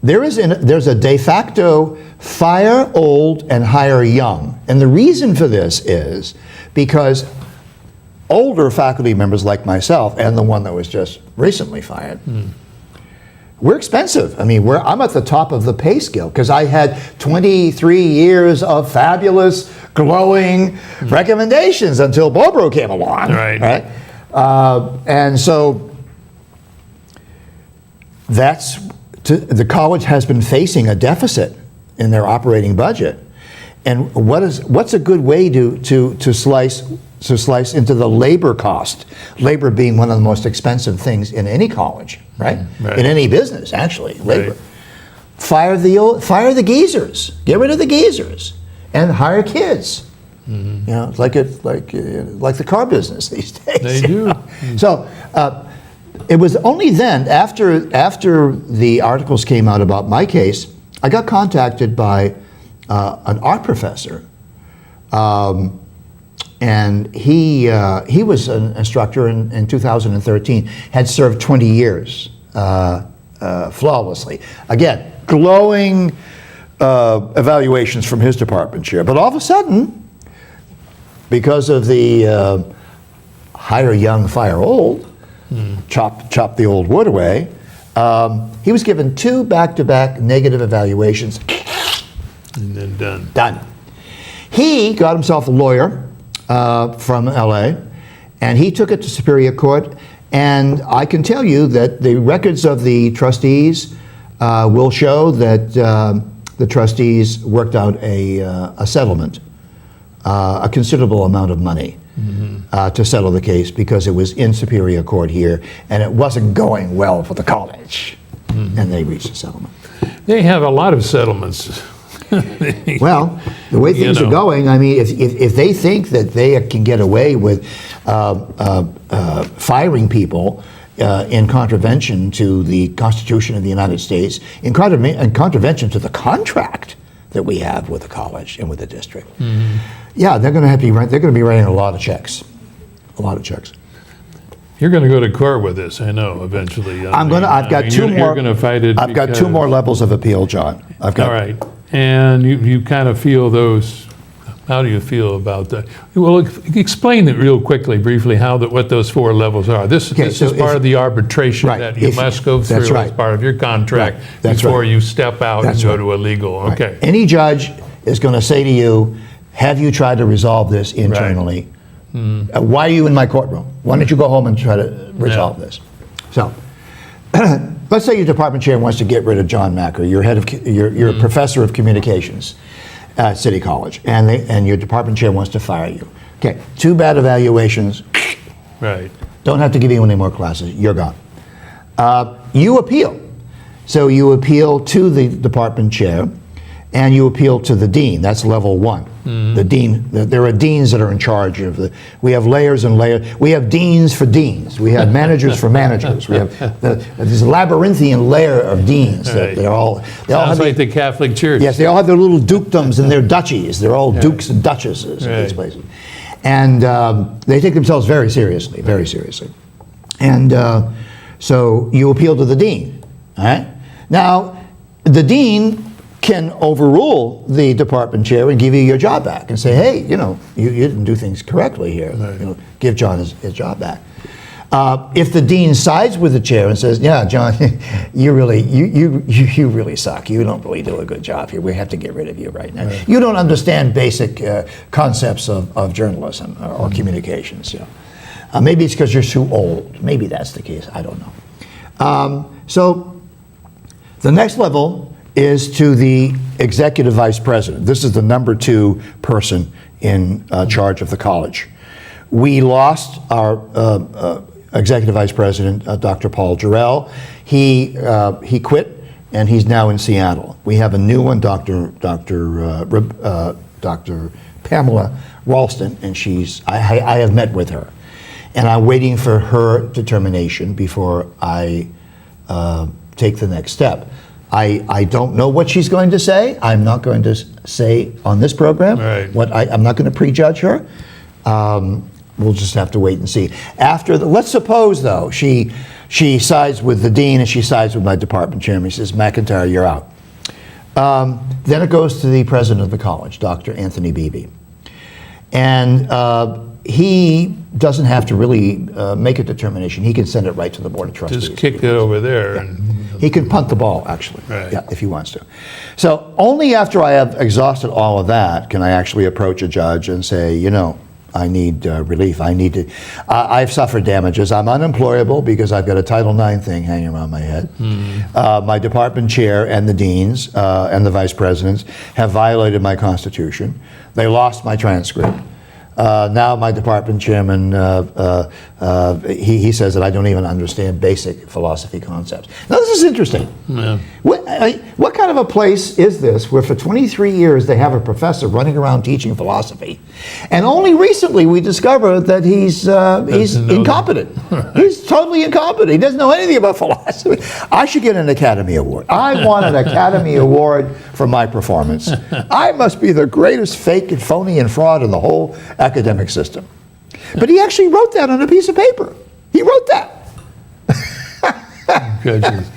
there's a de facto fire old and hire young, and the reason for this is because older faculty members like myself and the one that was just recently fired, we're expensive. I mean, I'm at the top of the pay scale because I had 23 years of fabulous, glowing recommendations until Bobro came along. Right. And so the college has been facing a deficit in their operating budget. And what's a good way to slice into the labor cost? Labor being one of the most expensive things in any college, right? In any business, actually, labor. Right. Fire the geezers. Get rid of the geezers, and hire kids. You know, like the car business these days. They do. So it was only then, after the articles came out about my case, I got contacted by an art professor, and he was an instructor in 2013, had served 20 years flawlessly. Again, glowing evaluations from his department chair. But all of a sudden, because of the hire young, fire old, chop the old wood away, he was given 2 back-to-back negative evaluations. And then done. Done. He got himself a lawyer from LA, and he took it to Superior Court, and I can tell you that the records of the trustees will show that the trustees worked out a settlement, a considerable amount of money to settle the case because it was in Superior Court here, and it wasn't going well for the college, and they reached a settlement. They have a lot of settlements. Well, the way things are going, I mean, if they think that they can get away with firing people in contravention to the Constitution of the United States, in contravention to the contract that we have with the college and with the district, yeah, they're going to be writing a lot of checks, You're going to go to court with this, I know, eventually. I've got two more. You're going to fight it. I've got 2 more levels of appeal, John. All right. And you kind of feel those, how do you feel about that? Well, explain it real quickly, briefly, what those 4 levels are. This is part of the arbitration that you must go through as part of your contract before you step out and go to a legal, okay. Any judge is going to say to you, have you tried to resolve this internally? Why are you in my courtroom? Why don't you go home and try to resolve this? So, let's say your department chair wants to get rid of John Macker. You're you're a professor of communications at City College, and your department chair wants to fire you. Okay, 2 bad evaluations. Right. Don't have to give you any more classes. You're gone. You appeal. So you appeal to the department chair, and you appeal to the dean. That's level 1. The dean. There are deans that are in charge of the. We have layers and layers. We have deans for deans. We have managers for managers. We have this labyrinthian layer of deans. Right. They all Sounds have like the Catholic Church. Yes, they all have their little dukedoms and their duchies. They're all dukes and duchesses in these places, and they take themselves very seriously, And so you appeal to the dean. All right. Now, the dean can overrule the department chair and give you your job back and say, hey, you didn't do things correctly here. Right. Give John his job back. If the dean sides with the chair and says, yeah, John, you really suck. You don't really do a good job here. We have to get rid of you right now. Right. You don't understand basic concepts of journalism or communications. Maybe it's because you're too old. Maybe that's the case. I don't know. So the next level is to the executive vice president. This is the number 2 person in charge of the college. We lost our executive vice president, Dr. Paul Jarrell. He quit, and he's now in Seattle. We have a new one, Dr. Pamela Ralston, and I have met with her, and I'm waiting for her determination before I take the next step. I don't know what she's going to say. I'm not going to say on this program. Right. I'm not going to prejudge her. We'll just have to wait and see. Let's suppose, though, she sides with the dean and she sides with my department chairman. She says, McIntire, you're out. Then it goes to the president of the college, Dr. Anthony Beebe. And he doesn't have to really make a determination. He can send it right to the Board of Trustees. Just kick it over there. And He can punt the ball, actually, Right. yeah, if he wants to. So only after I have exhausted all of that can I actually approach a judge and say, you know, I need relief. I need to. I've suffered damages. I'm unemployable because I've got a Title IX thing hanging around my head. My department chair and the deans and the vice presidents have violated my constitution. They lost my transcript. Now my department chairman, he says that I don't even understand basic philosophy concepts. Now this is interesting. Yeah. What kind of a place is this where for 23 years they have a professor running around teaching philosophy, and only recently we discover that he's incompetent. He's totally incompetent. He doesn't know anything about philosophy. I should get an Academy Award. I want an Academy Award for my performance. I must be the greatest fake and phony and fraud in the whole academic system. But he actually wrote that on a piece of paper. He wrote that. Judges.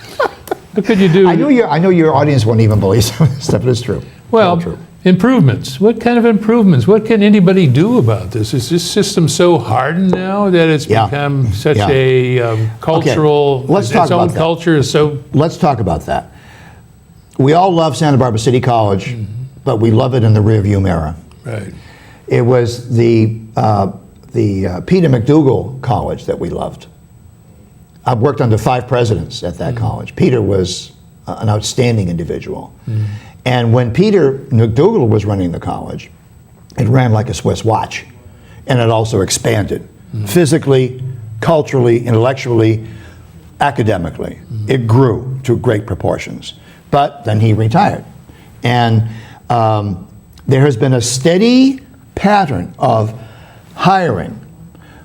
What could you do? I know your audience won't even believe some of this stuff, but it's true. Well, All true. improvements. What kind of improvements? What can anybody do about this? Is this system so hardened now that it's Yeah. become such Yeah. a cultural, Let's talk its own about that. culture is so... Let's talk about that. We all love Santa Barbara City College, but we love it in the rearview mirror. Right. It was the Peter McDougal College that we loved. I've worked under 5 presidents at that college. Peter was an outstanding individual. And when Peter McDougal was running the college, it ran like a Swiss watch. And it also expanded physically, culturally, intellectually, academically. It grew to great proportions. But then he retired. And there has been a steady pattern of hiring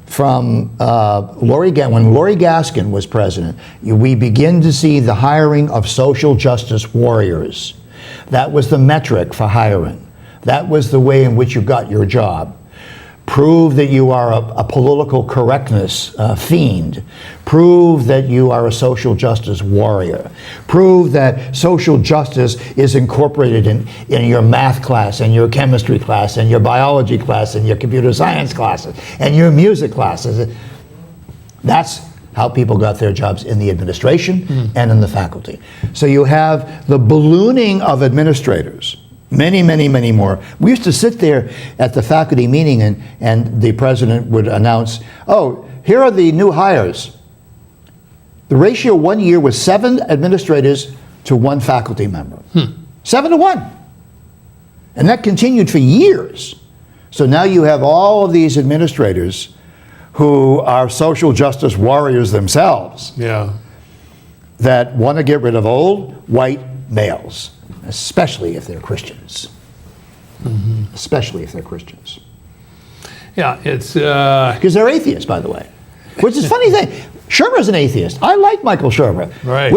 from when Lori Gaskin was president. We begin to see the hiring of social justice warriors. That was the metric for hiring. That was the way in which you got your job. Prove that you are a political correctness fiend. Prove that you are a social justice warrior. Prove that social justice is incorporated in your math class and your chemistry class and your biology class and your computer science classes and your music classes. That's how people got their jobs in the administration and in the faculty. So you have the ballooning of administrators. Many, many, many more. We used to sit there at the faculty meeting and the president would announce, oh, here are the new hires. The ratio one year was 7 administrators to 1 faculty member. 7 to 1. And that continued for years. So now you have all of these administrators who are social justice warriors themselves Yeah. that want to get rid of old white males. Especially if they're Christians. Especially if they're Christians. Yeah, it's... Because they're atheists, by the way. Which is a funny thing. Shermer's an atheist. I like Michael Shermer. Right.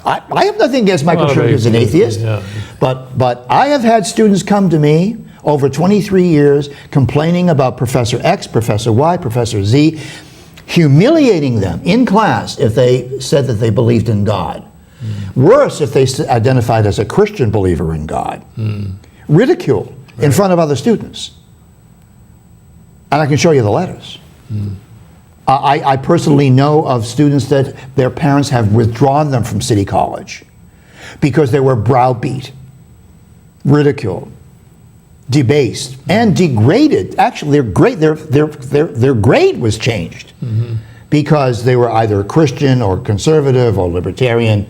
I have nothing against Michael lot of Shermer as an atheists, atheist. yeah. But I have had students come to me over 23 years complaining about Professor X, Professor Y, Professor Z, humiliating them in class if they said that they believed in God. Worse if they identified as a Christian believer in God. Ridiculed in front of other students. And I can show you the letters. I personally know of students that their parents have withdrawn them from City College because they were browbeat, ridiculed, debased, and degraded. Actually, their grade was changed because they were either Christian or conservative or libertarian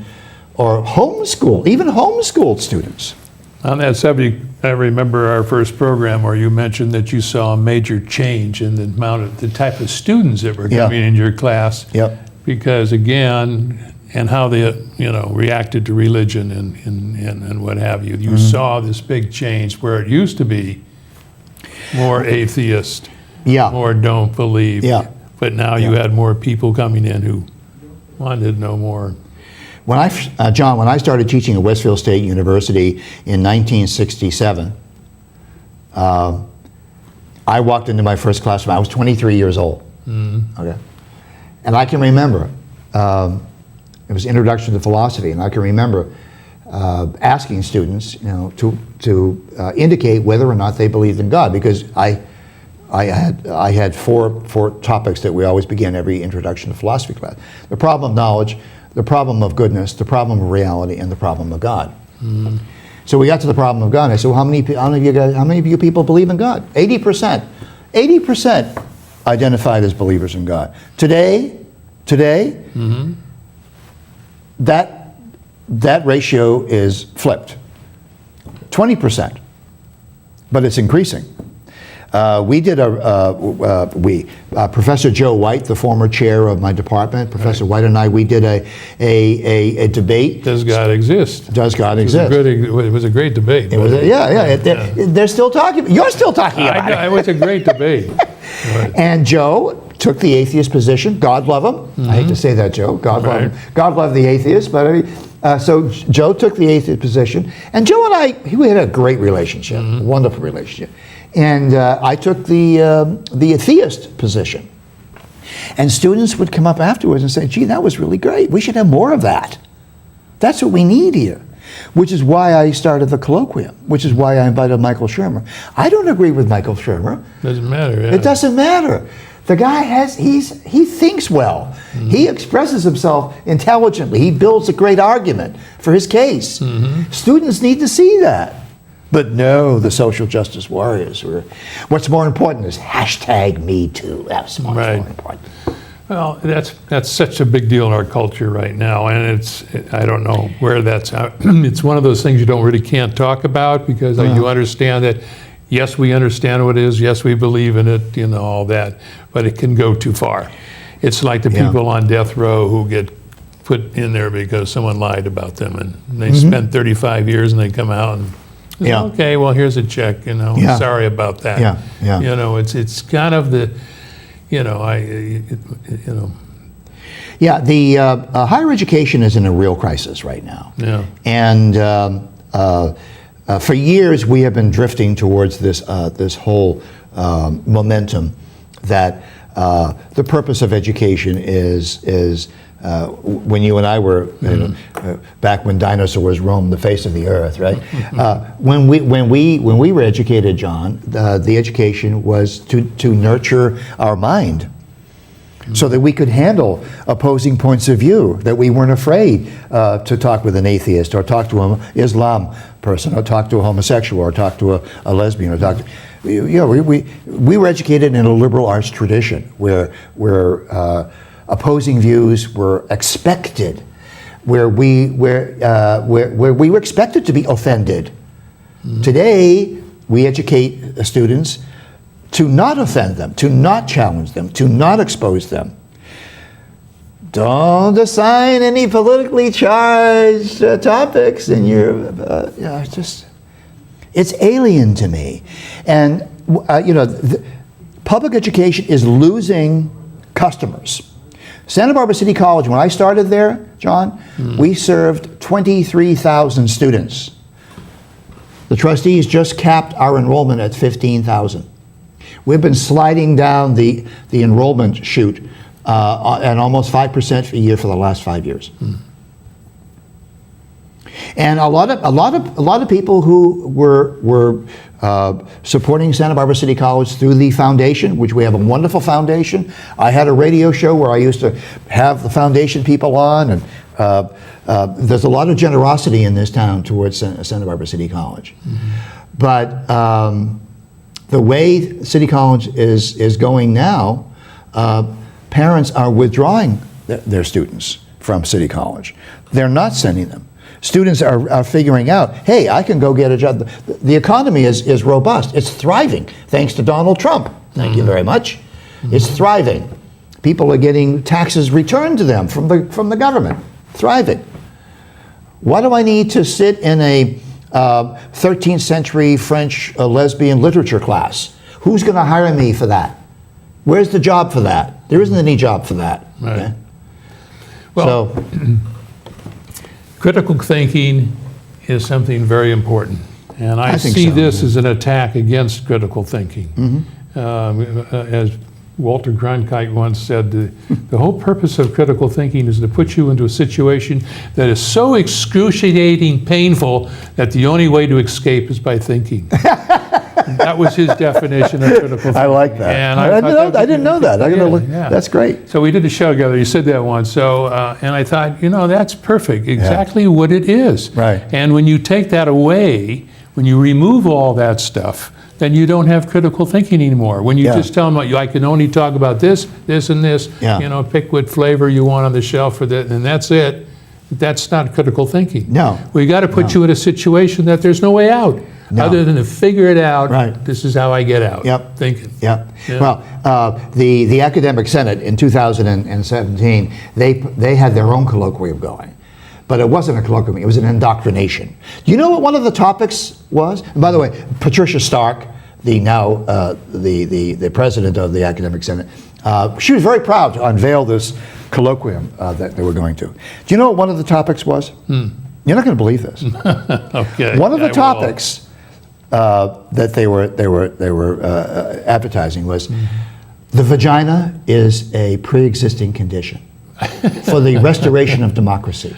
or homeschooled, even homeschooled students. On that subject, I remember our first program where you mentioned that you saw a major change in the amount of the type of students that were coming in your class. Yep. Because again, and how they reacted to religion and what have you. You saw this big change where it used to be more atheist, more don't believe. But now you had more people coming in who wanted to know more. John, when I started teaching at Westfield State University in 1967, I walked into my first classroom. I was 23 years old. Okay, and I can remember it was Introduction to Philosophy, and I can remember asking students, to indicate whether or not they believed in God, because I had four topics that we always begin every introduction to philosophy class: the problem of knowledge, the problem of goodness, the problem of reality, and the problem of God. So we got to the problem of God. And I said, well, how many of you people believe in God? 80%. 80% identified as believers in God. Today, that ratio is flipped. 20%, but it's increasing. We did Professor Joe White, the former chair of my department, Professor White and I, we did a debate. Does God exist? Does God exist? It was a great debate. They're still talking. You're still talking about it. It was a great debate. And Joe took the atheist position. God love him. I hate to say that, Joe. God love him. God love the atheist. But so Joe took the atheist position, and Joe and I, we had a great relationship, wonderful relationship. And I took the theist position. And students would come up afterwards and say, gee, that was really great. We should have more of that. That's what we need here. Which is why I started the colloquium, which is why I invited Michael Shermer. I don't agree with Michael Shermer. Doesn't matter, yeah. It doesn't matter. The guy he thinks well. He expresses himself intelligently. He builds a great argument for his case. Students need to see that. But no, the social justice warriors what's more important is #MeToo. That's much more important. Well, that's such a big deal in our culture right now, and I don't know where that's out. It's one of those things you can't talk about because you understand that, yes, we understand what it is, yes, we believe in it, all that, but it can go too far. It's like the people on death row who get put in there because someone lied about them, and they spend 35 years and they come out and, okay, well, here's a check, sorry about that. It's kind of the, the higher education is in a real crisis right now. Yeah. And for years we have been drifting towards this whole momentum that the purpose of education is when you and I were back when dinosaurs roamed the face of the earth, right? When we were educated, John, the education was to nurture our mind, so that we could handle opposing points of view, that we weren't afraid to talk with an atheist or talk to an Islam person or talk to a homosexual or talk to a lesbian or talk to, we were educated in a liberal arts tradition where opposing views were expected, where we were expected to be offended. Today, we educate students to not offend them, to not challenge them, to not expose them. Don't assign any politically charged topics in your, it's alien to me. And, public education is losing customers. Santa Barbara City College, when I started there, John, we served 23,000 students. The trustees just capped our enrollment at 15,000. We've been sliding down the enrollment chute at almost 5% a year for the last 5 years. And a lot of people who were supporting Santa Barbara City College through the foundation, which we have a wonderful foundation. I had a radio show where I used to have the foundation people on, and there's a lot of generosity in this town towards Santa Barbara City College. But the way City College is going now, parents are withdrawing their students from City College. They're not sending them. Students are figuring out, hey, I can go get a job. The economy is robust. It's thriving, thanks to Donald Trump. Thank you very much. It's thriving. People are getting taxes returned to them from the government. Thriving. Why do I need to sit in a 13th century French lesbian literature class? Who's going to hire me for that? Where's the job for that? There isn't any job for that. Right. Okay? Well, critical thinking is something very important. And I think see so, this as an attack against critical thinking. As Walter Cronkite once said, the whole purpose of critical thinking is to put you into a situation that is so excruciating painful that the only way to escape is by thinking. That was his definition of critical thinking. I like that. And I thought didn't know that. I'm gonna look. Yeah. That's great. So we did a show together. You said that once. So, and I thought, that's perfect. Exactly what it is. Right. And when you take that away, when you remove all that stuff, then you don't have critical thinking anymore. When you just tell them, I can only talk about this, this, and this, pick what flavor you want on the shelf for that, and that's it. That's not critical thinking. No. We got to put you in a situation that there's no way out other than to figure it out. Right. This is how I get out. Yep. Thinking. Yep. Yeah. Well, the Academic Senate in 2017, they had their own colloquium going. But it wasn't a colloquium, it was an indoctrination. Do you know what one of the topics was? And by the way, Patricia Stark, the president of the Academic Senate, she was very proud to unveil this colloquium that they were going to. Do you know what one of the topics was? You're not going to believe this. Okay. One of the topics that they were advertising was the vagina is a pre-existing condition for the restoration of democracy.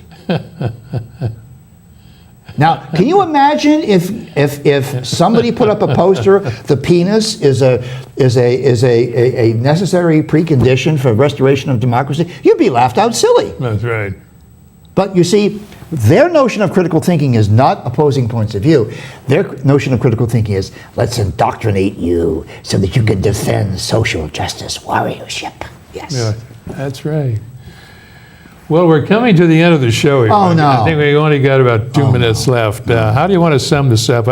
Now, can you imagine if somebody put up a poster, the penis is a necessary precondition for restoration of democracy? You'd be laughed out silly. That's right. But you see, their notion of critical thinking is not opposing points of view. Their notion of critical thinking is, let's indoctrinate you so that you can defend social justice warriorship. Yes. Yeah, that's right. Well, we're coming to the end of the show here. Oh, no. I think we only got about 2 minutes left. How do you want to sum this up?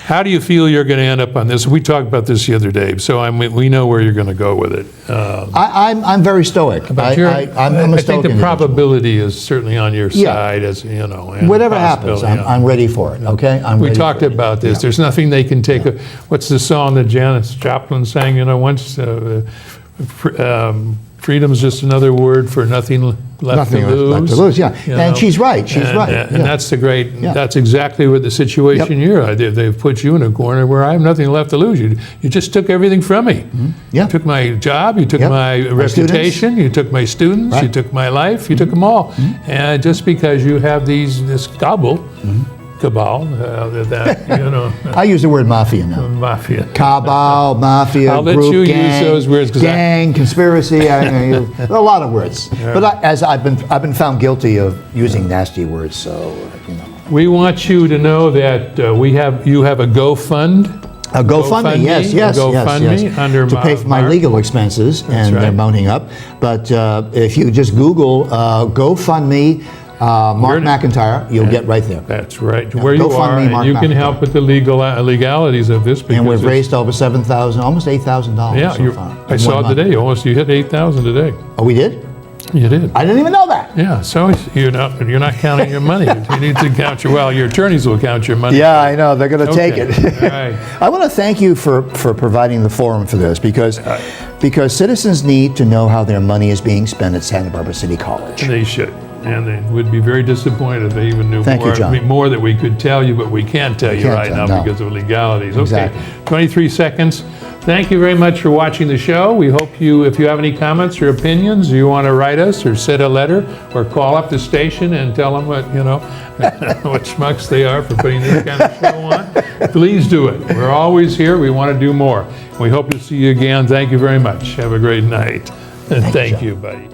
How do you feel you're going to end up on this? We talked about this the other day, so we know where you're going to go with it. I'm very stoic. I'm a I stoic think the individual. probability is certainly on your side, as you know. and Whatever happens, possibility, I'm ready for it. Okay, We talked about this. There's nothing they can take. What's the song that Janis Joplin sang? Once. Freedom's just another word for nothing left to lose. Yeah. And she's right. She's right. And that's the great. That's exactly what the situation you're in. They've put you in a corner where I have nothing left to lose. You just took everything from me. You took my job. You took my reputation. You took my students. Right. You took my life. You took them all. And just because you have this cabal, I use the word mafia now. Mafia. Cabal, mafia, I'll let group, you gang, use those words, 'cause gang, conspiracy. A lot of words. But I've been found guilty of using nasty words. So We want you to know that you have a GoFund. A GoFundMe, yes, under to pay for my legal expenses, and they're mounting up. But if you just Google GoFundMe. Mark McIntire, you'll get right there. That's right. Where you are, and you can help with the legalities of this. And we've raised over $7,000, almost $8,000 so far. I saw it today. You hit 8,000 today. Oh, we did? You did. I didn't even know that. Yeah. So you're not counting your money. You need to count your attorneys will count your money. Yeah, I know. They're going to take it. All right. I want to thank you for providing the forum for this because citizens need to know how their money is being spent at Santa Barbara City College. They should. And they would be very disappointed if they even knew more that we could tell you, but we can't tell you right now because of legalities. Exactly. Okay, 23 seconds. Thank you very much for watching the show. We hope if you have any comments or opinions, you want to write us or send a letter or call up the station and tell them what schmucks they are for putting this kind of show on, please do it. We're always here. We want to do more. We hope to see you again. Thank you very much. Have a great night. And thank you, buddy.